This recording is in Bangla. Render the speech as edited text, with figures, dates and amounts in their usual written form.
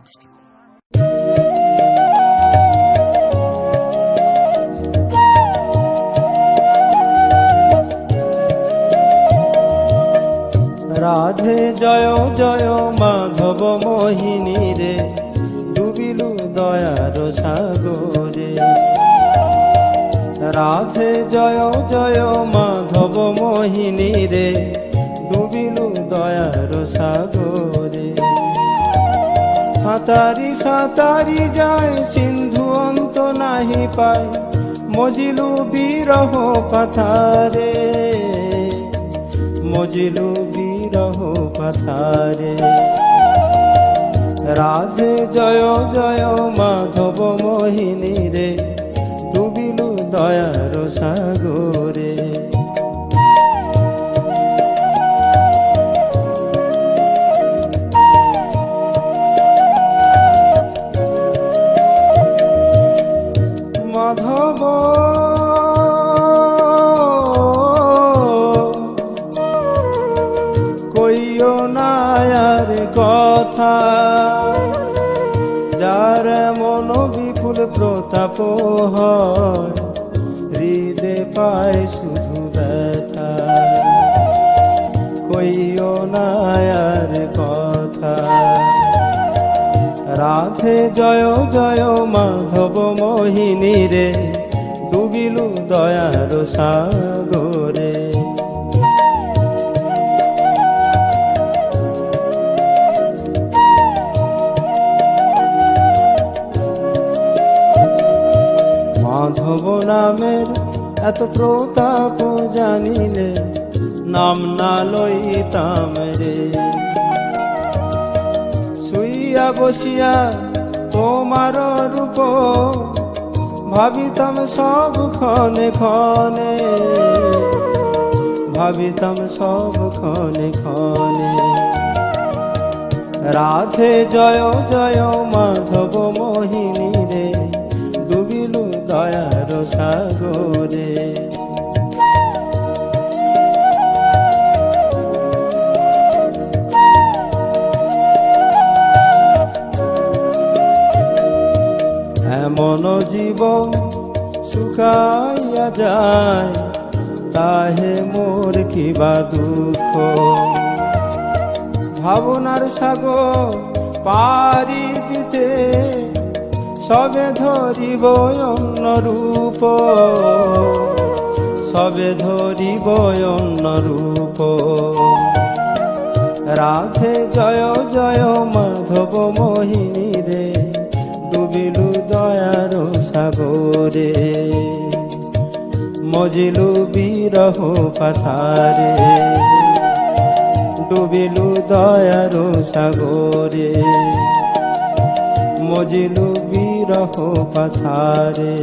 রাধে জয় জয় মাধব মোহিনী রে, ডুবিলু দয়ার সাগরে। রাধে জয় জয় মাধব মোহিনী রে, ডুবিলু দয়ার সাগরে। সাঁতারি সাঁতারি যায় সিন্ধু অন্ত নাহি পায়, মজিলু বিরহ কথারে, মজিলু বিরহ কথারে। রাধে জয় জয় মাধব মোহিনী রে, ডুবিলু দয়ার সাগরে। মাধব কইও না আর কথা, যার মন বিপুল প্রতাপ হয়, হৃদে পায় শুধু ব্যথা। কইও না আর কথা। রাধে জয় জয় মাধব মোহিনী রে, ডুবিলু দয়ার সাগরে। মাধব নামের এত প্রতাপ জানিলে, নাম না লইতাম রে। শুইয়া বসিয়া তোমার রূপ, ভাবিতাম সব ক্ষণে ক্ষণে, ভাবিতাম সব ক্ষণে ক্ষণে। রাধে জয় জয় মাধব মোহিনী রে, ডুবিলু দয়ার সাগরে। এমন জীবন শুকাইয়া যায়, তাহে মোর কিবা দুঃখ। ভাবনার সাগর পারি দিতে, সবে ধরিব অন্য রূপ, সবে ধরিব অন্য রূপ। রাধে জয় জয় মাধব মোহিনী রে, ডুবিলু দয়ার সাগরে। মজিলু বিরহ কথারে, ডুবিলু দয়ার সাগরে। মজিলু বিরহ কথারে।